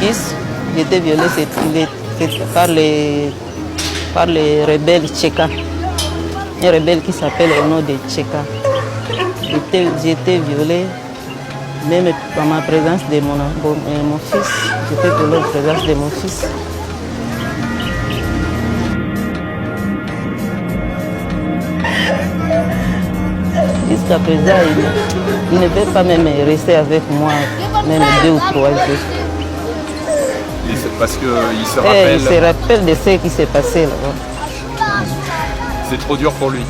fils, j'ai été violée par les rebelles Tcheka. Un rebelle qui s'appelle au nom de Tcheka. J'ai été violée, même par ma présence de mon fils. J'ai été violée en présence de mon fils. Jusqu'à présent, il ne veut pas même rester avec moi, même 2 ou 3 jours. Parce qu'il se rappelle... Il se rappelle de ce qui s'est passé là-bas. C'est trop dur pour lui.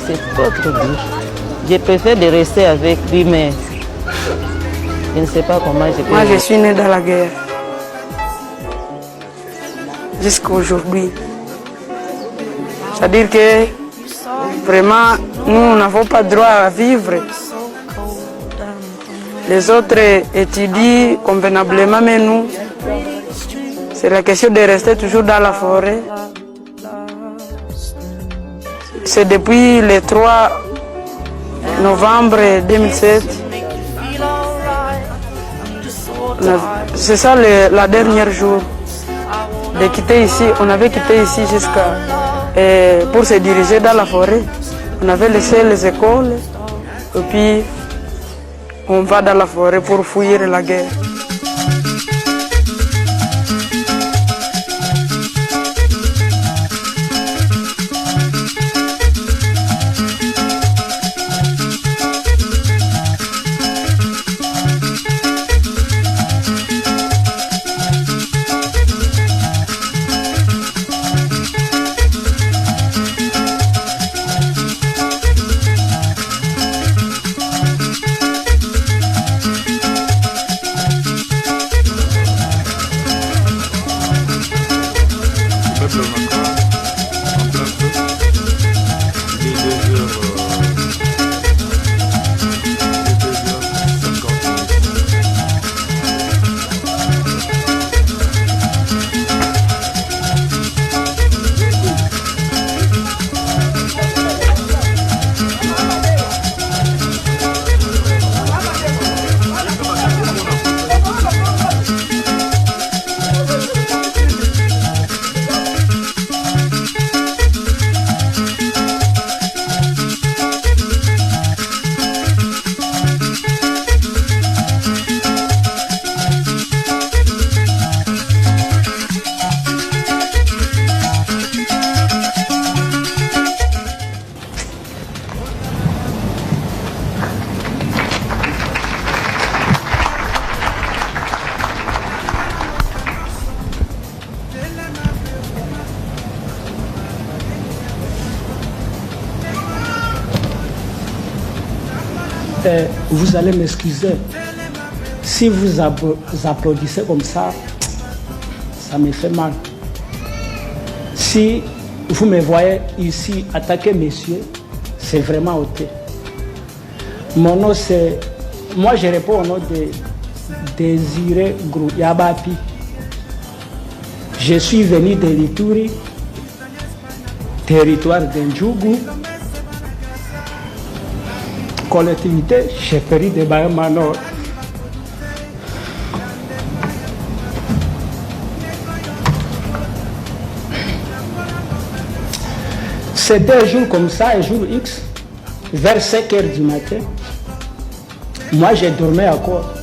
C'est trop dur. Je préfère de rester avec lui, mais je ne sais pas comment je peux... Moi, je suis née dans la guerre. Jusqu'à aujourd'hui. C'est-à-dire que vraiment, nous n'avons pas droit à vivre. Les autres étudient convenablement, mais nous, c'est la question de rester toujours dans la forêt. C'est depuis le 3 novembre 2007. C'est ça la dernière jour de quitter ici. On avait quitté ici pour se diriger dans la forêt. On avait laissé les écoles et puis on va dans la forêt pour fuir la guerre. Vous allez m'excuser. Si vous applaudissez comme ça me fait mal. Si vous me voyez ici attaquer messieurs, c'est vraiment ôté. Mon nom c'est... Moi je réponds au nom de Désiré Yabapi. Je suis venu de l'Ituri, territoire d'Ndjougou, collectivité chefferie de Bahama Nord. C'était un jour comme ça, un jour X, vers 5 heures du matin. Moi, j'ai dormi à quoi?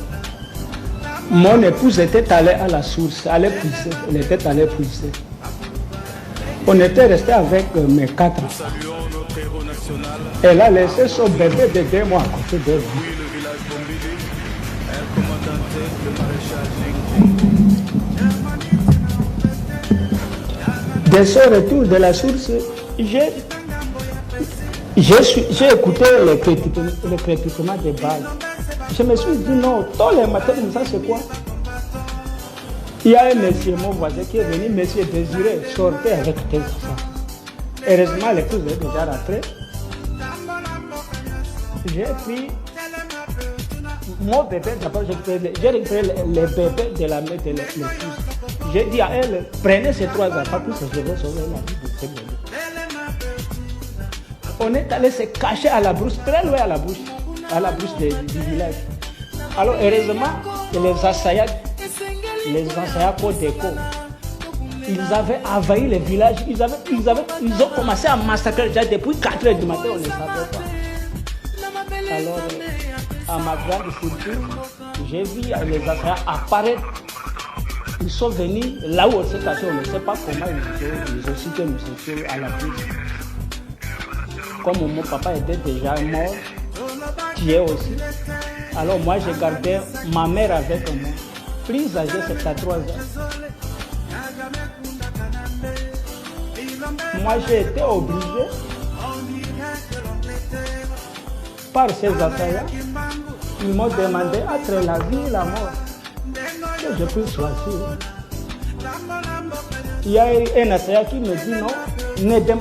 Mon épouse était allée à la source, elle était allée puiser. On était resté avec mes 4 enfants. Elle a laissé son bébé de 2 mois à côté de lui. De son retour de la source, j'ai écouté le crépitement des balles. Je me suis dit non, tous les matins comme ça, c'est quoi? Il y a un monsieur, mon voisin, qui est venu, monsieur Désiré, sortez avec tes enfants. Heureusement, l'épouse est déjà rentrée. J'ai pris mon bébé, d'abord j'ai récupéré les bébés de la mère de l'épouse. J'ai dit à elle, prenez ces 3 enfants, pour que je vais sauver la vie de ces bébés. On est allé se cacher à la brousse, très loin à la brousse du village. Alors heureusement, les assaillants les enseignants Codeco, ils avaient envahi les villages, ils ont commencé à massacrer déjà depuis 4 heures du matin, on ne les savait pas. Alors, à ma grande surprise, j'ai vu les enseignants apparaître. Ils sont venus là où on s'est caché, on ne sait pas comment ils ont su que nous étions à la prise. Comme mon papa était déjà mort, tué aussi, alors moi j'ai gardé ma mère avec moi, plus âgée, 73 ans. Moi j'ai été obligé par ces assaillants, ils m'ont demandé entre la vie et la mort que je puisse choisir. Il y a un assaillant qui me dit non,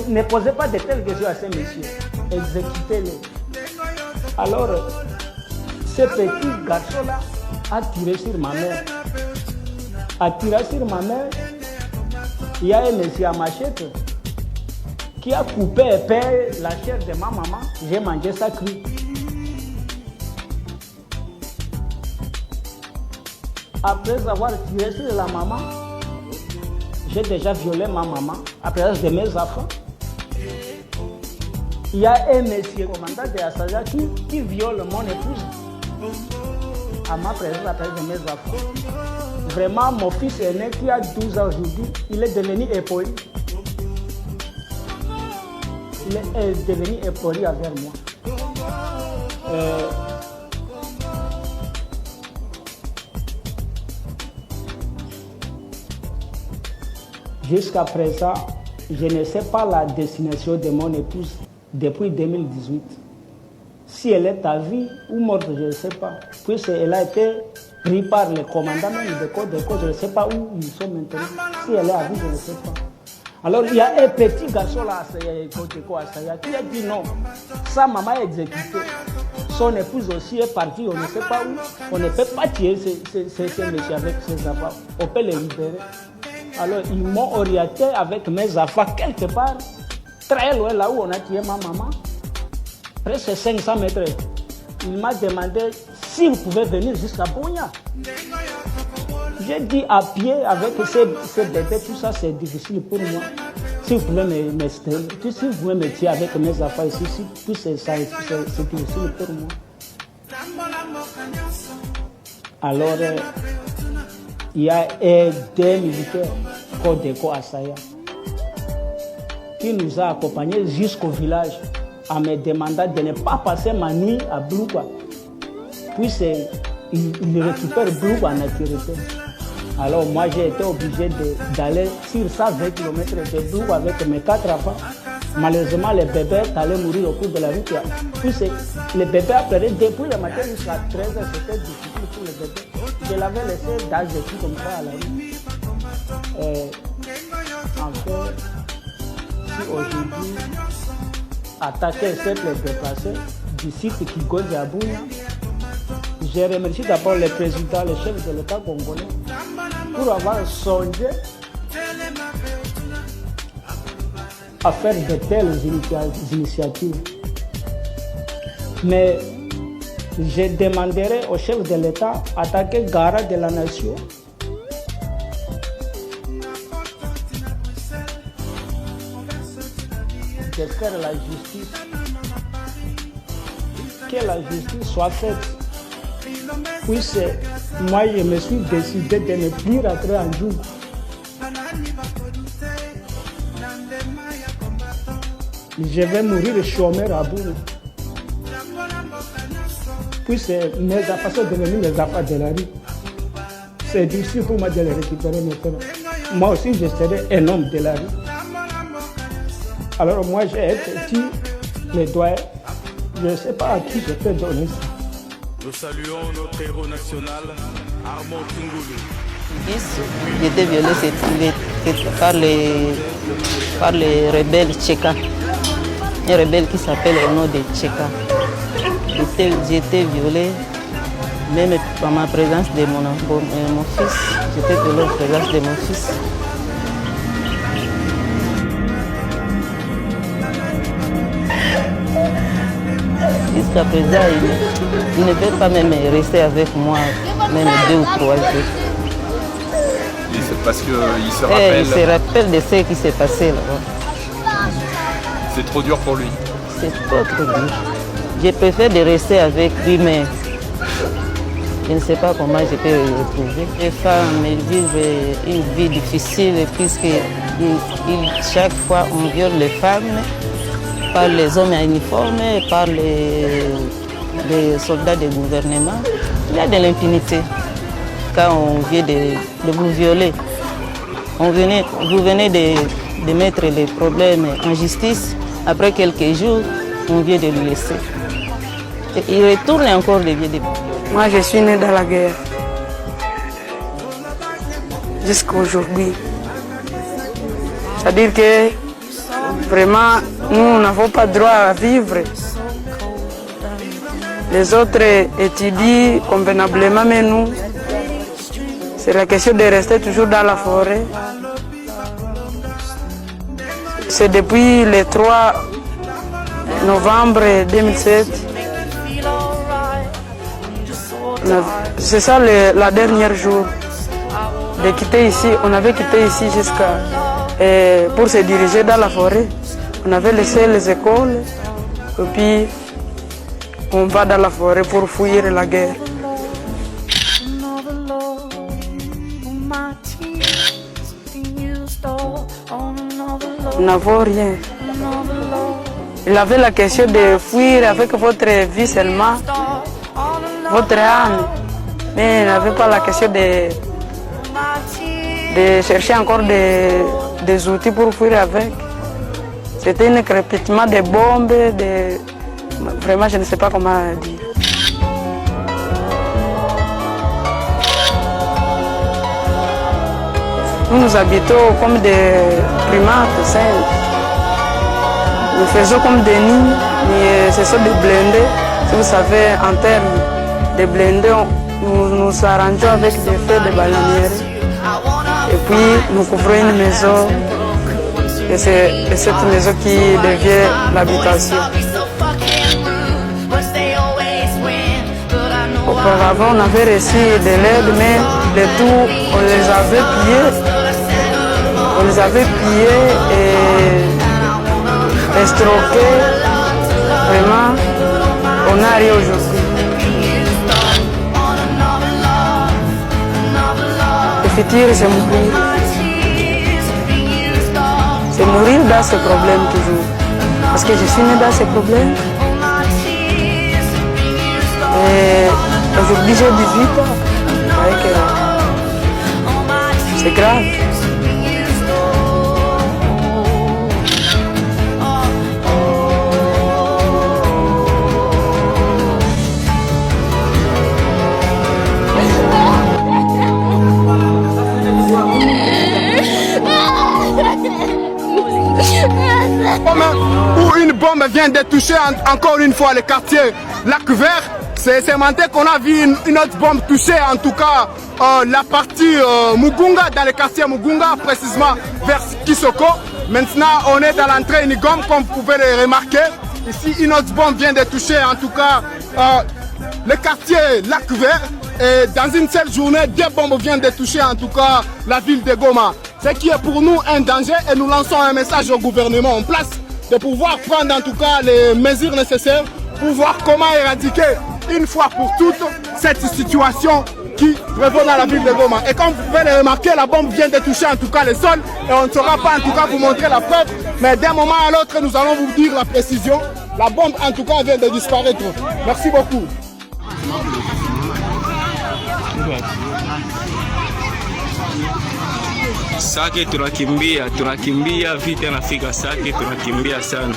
ne posez pas de telles questions à ces messieurs, exécutez-les. Alors, ce petit garçon-là a tiré sur ma mère. A tiré sur ma mère, il y a un monsieur à machette qui a coupé et peint la chair de ma maman. J'ai mangé ça cru. Après avoir tiré sur la maman, j'ai déjà violé ma maman à présence de mes enfants. Il y a un monsieur commandant de Assaja qui viole mon épouse à ma présence à présence de mes enfants. Vraiment, mon fils aîné qui a 12 ans aujourd'hui, il est devenu époli. Il est devenu époli avec moi. Jusqu'à présent, je ne sais pas la destination de mon épouse depuis 2018. Si elle est à vie ou morte, je ne sais pas. Puisqu'elle a été prise par le commandant même de Codeco, je ne sais pas où ils sont maintenant. Si elle est à vie, je ne sais pas. Alors il y a un petit garçon là, Codeco Asaya, qui a dit non, sa maman est exécutée. Son épouse aussi est partie, on ne sait pas où. On ne peut pas tuer ces messieurs avec ses enfants. On peut les libérer. Alors ils m'ont orienté avec mes enfants quelque part, très loin là où on a tué ma maman, presque 500 mètres. Il m'a demandé si vous pouvez venir jusqu'à Bougna. J'ai dit à pied avec ces bébés, tout ça c'est difficile pour moi. Si vous pouvez si vous pouvez me tuer avec mes enfants ici, tout c'est difficile pour moi. Alors il y a des militaires, Codeco Asaya, qui nous a accompagnés jusqu'au village en me demandant de ne pas passer ma nuit à Blouba. Puis il récupère Blouba en sécurité. Alors moi j'ai été obligé d'aller sur 120 km de Blouba avec mes 4 enfants. Malheureusement les bébés allaient mourir au cours de la route. Puis les bébés appelaient depuis le matin jusqu'à 13h, c'était difficile pour les bébés. Je l'avais laissé dans des trucs comme ça à la rue. En fait, si aujourd'hui, attaquer un cercle déplacé du site qui gosse à Bouna, je remercie d'abord le président, le chef de l'État congolais, pour avoir songé à faire de telles initiatives. Mais je demanderai au chef de l'État d'attaquer Gara de la nation. De faire la justice. Que la justice soit faite. Puis moi je me suis décidé de ne plus rentrer en jour. Je vais mourir chômeur à bout. Puis mes enfants sont devenus les enfants de la rue. C'est difficile pour moi de les récupérer maintenant. Moi aussi, je serai un homme de la rue. Alors moi, j'ai un petit plaidoyer. Je ne sais pas à qui je peux donner ça. Nous saluons notre héros national, Armand Kingoulou. J'ai été violé par les rebelles tchékas. Un rebelle qui s'appelle au nom de Tchéka. J'ai été violé, même par ma présence de mon fils. J'étais violé en présence de mon fils. Jusqu'à présent, il ne veut pas même rester avec moi, même 2 ou 3 jours. parce qu'il se Et rappelle. il se rappelle de ce qui s'est passé là-bas. C'est trop dur pour lui. C'est pas trop dur. Je préfère de rester avec lui, mais je ne sais pas comment je peux le retrouver. Les femmes elles vivent une vie difficile puisque chaque fois on viole les femmes par les hommes à uniforme, par les soldats du gouvernement. Il y a de l'impunité quand on vient de vous violer. Vous venez de mettre les problèmes en justice. Après quelques jours, on vient de le laisser. Et il retourne encore les vieux débats. Moi, je suis né dans la guerre. Jusqu'à aujourd'hui. C'est-à-dire que vraiment, nous n'avons pas droit à vivre. Les autres étudient convenablement, mais nous, c'est la question de rester toujours dans la forêt. C'est depuis le 3 novembre 2007. C'est ça la dernière jour de quitter ici. On avait quitté ici pour se diriger dans la forêt. On avait laissé les écoles et puis on va dans la forêt pour fuir la guerre. Nous n'avons rien. Il avait la question de fuir avec votre vie seulement, votre âme, mais il n'avait pas la question de chercher encore des outils pour fuir avec. C'était un crépitement de bombes, vraiment je ne sais pas comment dire. Nous habitons comme des primates simples. Nous faisons comme des nids, mais ce sont des blindés. Si vous savez, en termes de blindés, nous nous arrangeons avec des feux de ballonnières. Et puis, nous couvrons une maison. Et c'est cette maison qui devient l'habitation. Auparavant, on avait reçu de l'aide, mais le tout, on les avait pillés. On les avait pillés et estroqués. Vraiment, on n'a rien aujourd'hui. Le futur, c'est mourir. C'est mourir dans ce problème toujours. Parce que je suis né dans ce problème. Et aujourd'hui, j'ai 18 ans. C'est grave. Où une bombe vient de toucher encore une fois le quartier Lac Vert. C'est maintenant qu'on a vu une autre bombe toucher en tout cas la partie Mugunga, dans le quartier Mugunga, précisément vers Kisoko. Maintenant on est dans l'entrée Nigom, comme vous pouvez le remarquer. Ici une autre bombe vient de toucher en tout cas le quartier Lac Vert. Et dans une seule journée, 2 bombes viennent de toucher en tout cas la ville de Goma. Ce qui est pour nous un danger et nous lançons un message au gouvernement en place de pouvoir prendre en tout cas les mesures nécessaires pour voir comment éradiquer une fois pour toutes cette situation qui prévaut dans la ville de Goma. Et comme vous pouvez le remarquer, la bombe vient de toucher en tout cas le sol et on ne saura pas en tout cas vous montrer la preuve, mais d'un moment à l'autre nous allons vous dire la précision. La bombe en tout cas vient de disparaître. Merci beaucoup. Sake tunakimbia vita nafika Sake tunakimbia sana.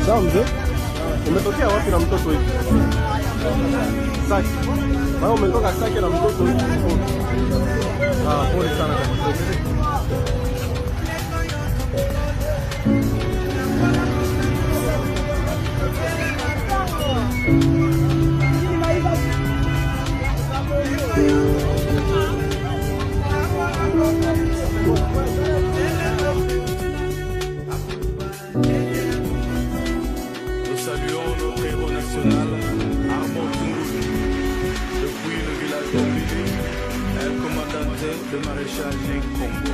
Sawa mzee. Umetokea wapi na mtoto hivi? Sake. Wewe umetoka Sake na mtoto hivi. Pole sana kabisa. Nous saluons notre héros national, Armand Tungulu. Depuis le village de Mbili, El Comandante, le maréchal du Congo.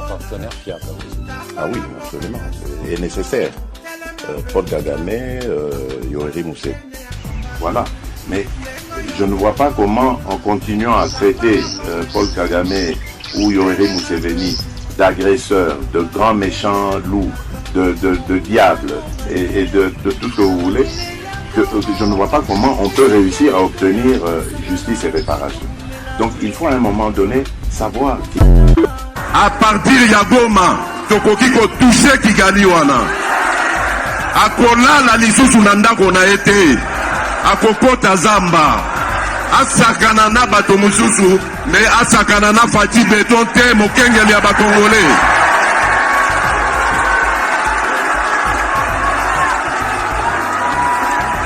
Partenaire fiable. Ah oui, absolument. Et nécessaire. Paul Kagame, Yoweri Museveni. Voilà. Mais je ne vois pas comment, en continuant à traiter Paul Kagame ou Yoweri Museveni d'agresseurs, de grands méchants loups, de diables et de tout ce que vous voulez, que je ne vois pas comment on peut réussir à obtenir justice et réparation. Donc il faut à un moment donné savoir à partir ya Goma tokoki kotouche Kigali wana akolala lisusu na ndako na ye te akokota zamba asakana na bato mosusu me asakana na Fati Beton te mokengeli ya bakongole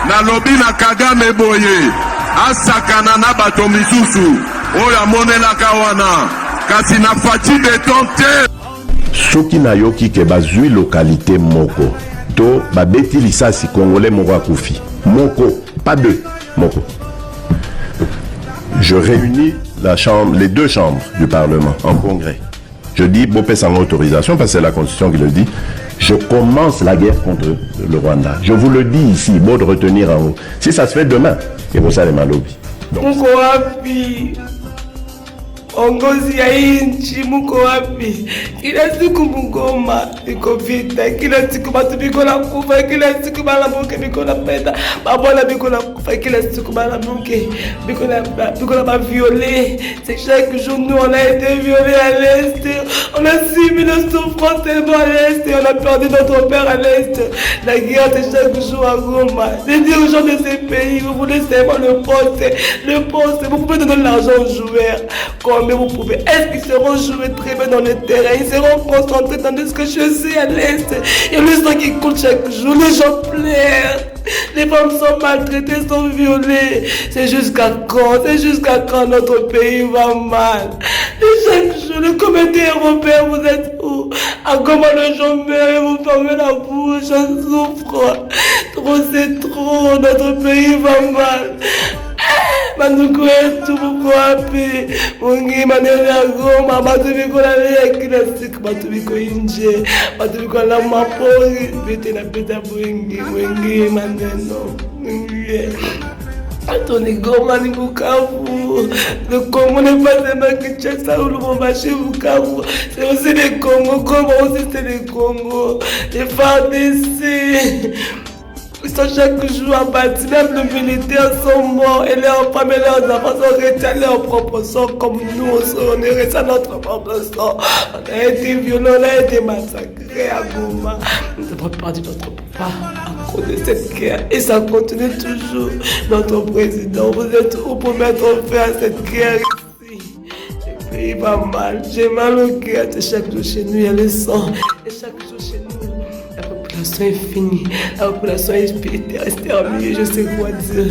nalobi na Kagame boye asakana na bato misusu oyo amonelaka wana kasi na Fati Beton te soki nayoki ke bazwi localité moko to babeti lisasi congolais moko akufi moko pas deux moko je réunis les deux chambres du Parlement en congrès. Je dis Bopé sans autorisation parce que c'est la Constitution qui le dit. Je commence la guerre contre le Rwanda. Je vous le dis ici, beau de retenir en haut. Si ça se fait demain, et vous savez Malobi. Ongozi ya inchi muko wapi? Kila siku Mugoma iko vita, kila siku batu biko na kufa, kila siku balamuke biko na peta, babona biko na kufa, kila siku balamuke biko na ba violé. C'est chaque jour nous on a été violés à l'Est, on a subi nos souffrances tellement à l'Est et on a perdu notre père à l'Est. La guerre c'est chaque jour à Goma. Les dirigeants de ces pays, vous voulez seulement le poste, vous pouvez donner l'argent aux joueurs. Mais vous pouvez, est-ce qu'ils seront joués très bien dans le terrain? Ils seront concentrés dans ce que je sais à l'Est. Il y a le sang qui coule chaque jour, les gens pleurent. Les femmes sont maltraitées, sont violées. C'est jusqu'à quand notre pays va mal? Et chaque jour, le comité européen, vous êtes où? À comment les gens meurent et vous fermez la bouche, on souffre. Trop, c'est trop, notre pays va mal. Banduku wetu muko wapi? Mungi maneno ya Goma, batu biko na lea kila siku, batu biko nje, batu biko na mapori, bete na peta mwingi maneno. Tony Goma ni Bukavu. Le Congo n'est pas seulement Kinshasa ou Lubumbashi, Bukavu. C'est aussi le Congo, Goma aussi c'est le Congo. Les FARDC. Ils sont chaque jour abattus, même les militaires sont morts et leurs femmes et leurs enfants sont restés à leur propre sang comme nous, on est restés à notre propre sang. On a été violés, on a été massacrés à Goma. Nous avons perdu notre papa à cause de cette guerre et ça continue toujours. Notre président, vous êtes où pour mettre fin à cette guerre ici? Le pays va mal, j'ai mal au cœur. Chaque jour chez nous, il y a le sang. Et chaque jour chez nous, la population est finie, la population est exterminée, je sais quoi dire.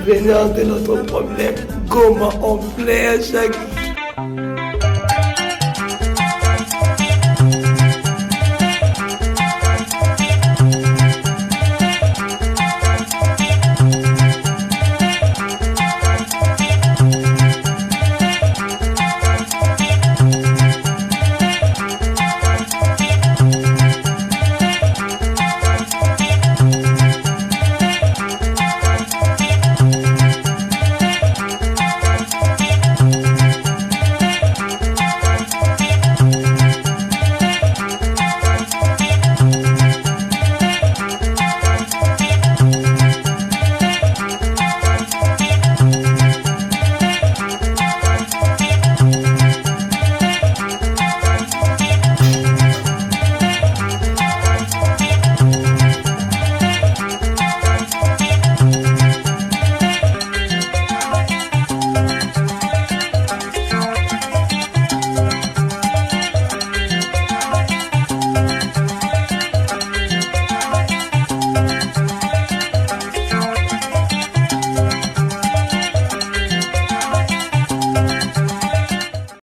Venant de notre problème, Goma, on plaît à chaque